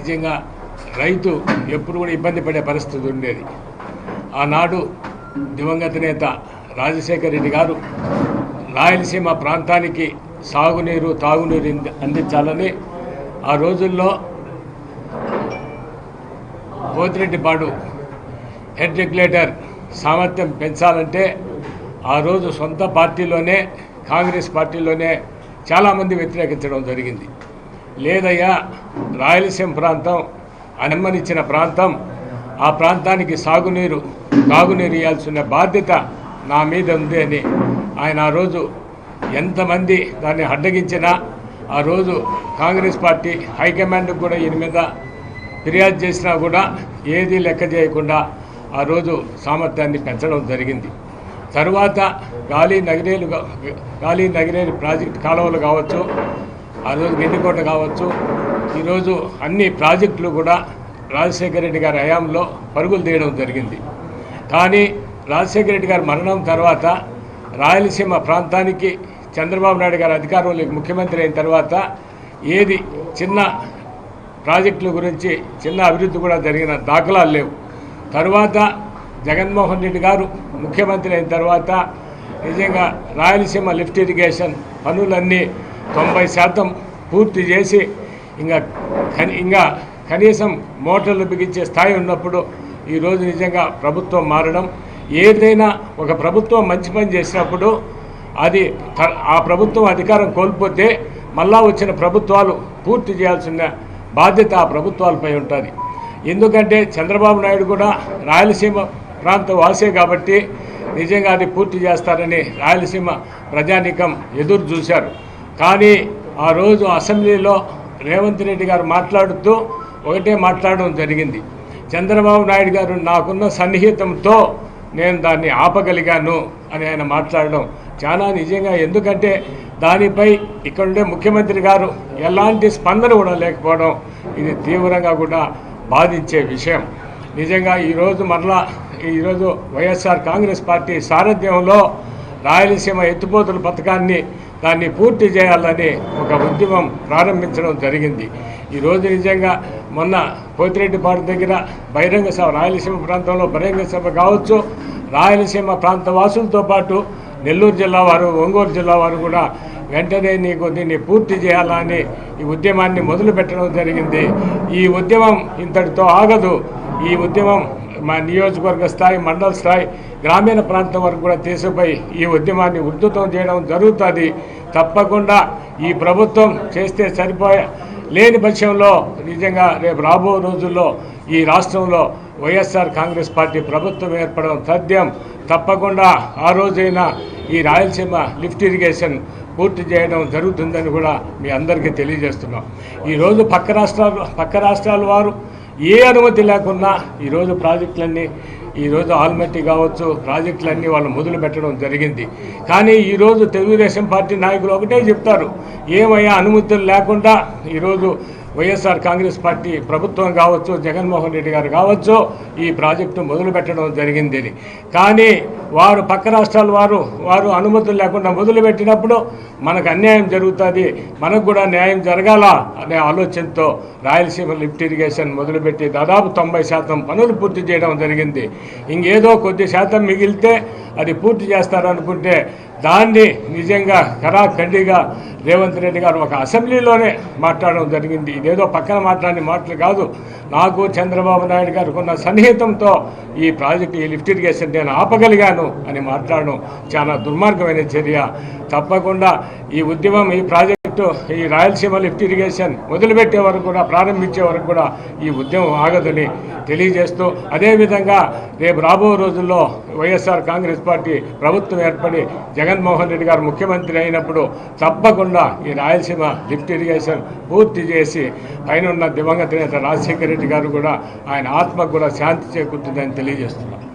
నిజంగా రైతు ఎప్పుడు కూడా ఇబ్బంది పడే పరిస్థితి ఉండేది. ఆనాడు దివంగత నేత రాజశేఖర రెడ్డి గారు రాయలసీమ ప్రాంతానికి సాగునీరు తాగునీరు అందించాలని ఆ రోజుల్లో పోతిరెడ్డిపాడు హెడ్ రెగ్యులేటర్ సామర్థ్యం పెంచాలంటే ఆ రోజు సొంత పార్టీలోనే కాంగ్రెస్ పార్టీలోనే చాలామంది వ్యతిరేకించడం జరిగింది. లేదయ్యా, రాయలసీమ ప్రాంతం అనుమతించిన ప్రాంతం, ఆ ప్రాంతానికి సాగునీరు తాగునీరు ఇవ్వాల్సిన బాధ్యత నా మీద ఉంది అని ఆయన ఆ రోజు ఎంతమంది దాన్ని అడ్డగించినా ఆ రోజు కాంగ్రెస్ పార్టీ హైకమాండ్కి కూడా ఈయన మీద ఫిర్యాదు చేసినా కూడా ఏది లెక్క చేయకుండా ఆ రోజు సామర్థ్యాన్ని పెంచడం జరిగింది. తరువాత గాలి నగిరేలు ప్రాజెక్టు కాలువలు కావచ్చు, ఆ రోజు గెండికోట కావచ్చు, ఈరోజు అన్ని ప్రాజెక్టులు కూడా రాజశేఖర రెడ్డి గారి హయాంలో పరుగులు తీయడం జరిగింది. కానీ రాజశేఖర రెడ్డి గారి మరణం తర్వాత రాయలసీమ ప్రాంతానికి చంద్రబాబు నాయుడు గారు అధికారంలోకి ముఖ్యమంత్రి అయిన తర్వాత ఏది చిన్న ప్రాజెక్టుల గురించి చిన్న అభివృద్ధి కూడా జరిగిన దాఖలాలు లేవు. తరువాత జగన్మోహన్ రెడ్డి గారు ముఖ్యమంత్రి అయిన తర్వాత నిజంగా రాయలసీమ లిఫ్ట్ ఇరిగేషన్ పనులన్నీ 90% పూర్తి చేసి ఇంకా కనీసం మోటార్లు బిగించే స్థాయి ఉన్నప్పుడు ఈరోజు నిజంగా ప్రభుత్వం మారడం, ఏదైనా ఒక ప్రభుత్వం మంచి పని చేసినప్పుడు అది ఆ ప్రభుత్వం అధికారం కోల్పోతే మళ్ళా వచ్చిన ప్రభుత్వాలు పూర్తి చేయాల్సిన బాధ్యత ఆ ప్రభుత్వాలపై ఉంటుంది. ఎందుకంటే చంద్రబాబు నాయుడు కూడా రాయలసీమ ప్రాంత వాసే కాబట్టి నిజంగా అది పూర్తి చేస్తారని రాయలసీమ ప్రజానీకం ఎదురు చూశారు. కానీ ఆ రోజు అసెంబ్లీలో రేవంత్ రెడ్డి గారు మాట్లాడుతూ ఒకటే మాట్లాడడం జరిగింది. చంద్రబాబు నాయుడు గారు నాకున్న సన్నిహితంతో నేను దాన్ని ఆపగలిగాను అని ఆయన మాట్లాడడం చాలా నిజంగా, ఎందుకంటే దానిపై ఇక్కడుండే ముఖ్యమంత్రి గారు ఎలాంటి స్పందన కూడా లేకపోవడం ఇది తీవ్రంగా కూడా బాధించే విషయం. నిజంగా ఈరోజు వైఎస్ఆర్ కాంగ్రెస్ పార్టీ సారథ్యంలో రాయలసీమ ఎత్తిపోతల పథకాన్ని దాన్ని పూర్తి చేయాలని ఒక ఉద్యమం ప్రారంభించడం జరిగింది. ఈరోజు నిజంగా మొన్న పోతిరెడ్డిపాడు దగ్గర బహిరంగ సభ, రాయలసీమ ప్రాంతంలో బహిరంగ సభ కావచ్చు, రాయలసీమ ప్రాంత వాసులతో పాటు నెల్లూరు జిల్లా వారు, ఒంగోలు జిల్లా వారు కూడా వెంటనే దీన్ని పూర్తి చేయాలని ఈ ఉద్యమాన్ని మొదలుపెట్టడం జరిగింది. ఈ ఉద్యమం ఇంతటితో ఆగదు. ఈ ఉద్యమం మా నియోజకవర్గ స్థాయి, మండల స్థాయి, గ్రామీణ ప్రాంతం వరకు కూడా తీసుకుపోయి ఈ ఉద్యమాన్ని ఉధృతం చేయడం జరుగుతుంది. తప్పకుండా ఈ ప్రభుత్వం చేస్తే లేని పక్షంలో నిజంగా రేపు రాబో రోజుల్లో ఈ రాష్ట్రంలో వైఎస్ఆర్ కాంగ్రెస్ పార్టీ ప్రభుత్వం ఏర్పడడం తథ్యం. తప్పకుండా ఆ రోజైనా ఈ రాయలసీమ లిఫ్ట్ ఇరిగేషన్ పూర్తి చేయడం జరుగుతుందని కూడా మీ అందరికీ తెలియజేస్తున్నాం. ఈరోజు పక్క రాష్ట్రాల వారు ఏ అనుమతి లేకున్నా ఈరోజు ప్రాజెక్టులన్నీ, ఈరోజు ఆల్మట్టి కావచ్చు, ప్రాజెక్టులన్నీ వాళ్ళు మొదలు పెట్టడం జరిగింది. కానీ ఈరోజు తెలుగుదేశం పార్టీ నాయకులు ఒకటే చెప్తారు, ఏమయ్యా అనుమతులు లేకుండా ఈరోజు వైఎస్ఆర్ కాంగ్రెస్ పార్టీ ప్రభుత్వం కావచ్చు, జగన్మోహన్ రెడ్డి గారు కావచ్చు ఈ ప్రాజెక్టు మొదలు పెట్టడం జరిగింది. కానీ పక్క రాష్ట్రాల వారు అనుమతులు లేకుండా మొదలుపెట్టినప్పుడు మనకు అన్యాయం జరుగుతుంది, మనకు కూడా న్యాయం జరగాల అనే ఆలోచనతో రాయలసీమ లిఫ్ట్ ఇరిగేషన్ మొదలుపెట్టి దాదాపు 90% పనులు పూర్తి చేయడం జరిగింది. ఇంకేదో కొద్ది శాతం మిగిలితే అది పూర్తి చేస్తారనుకుంటే దాన్ని నిజంగా ఖరాఖండిగా రేవంత్ రెడ్డి గారు ఒక అసెంబ్లీలోనే మాట్లాడడం జరిగింది. ఇదేదో పక్కన మాట్లాడిన మాటలు కాదు. నాకు చంద్రబాబు నాయుడు గారికి ఉన్న సన్నిహితంతో ఈ ప్రాజెక్టు, ఈ లిఫ్ట్ ఇరిగేషన్ నేను ఆపగలిగాను అని మాట్లాడడం చాలా దుర్మార్గమైన చర్య. తప్పకుండా ఈ ఉద్యమం, ఈ ప్రాజెక్టు, ఈ రాయలసీమ లిఫ్ట్ ఇరిగేషన్ మొదలుపెట్టే వరకు కూడా, ప్రారంభించే వరకు కూడా ఈ ఉద్యమం ఆగదని తెలియజేస్తూ, అదేవిధంగా రేపు రాబో రోజుల్లో వైఎస్ఆర్ కాంగ్రెస్ పార్టీ ప్రభుత్వం ఏర్పడి జగన్మోహన్ రెడ్డి గారు ముఖ్యమంత్రి అయినప్పుడు తప్పకుండా ఈ రాయలసీమ లిఫ్ట్ ఇరిగేషన్ పూర్తి చేసి పైన ఉన్న దివంగత నేత రాజశేఖర రెడ్డి గారు కూడా ఆయన ఆత్మకు కూడా శాంతి చేకూరుతుందని తెలియజేస్తున్నారు.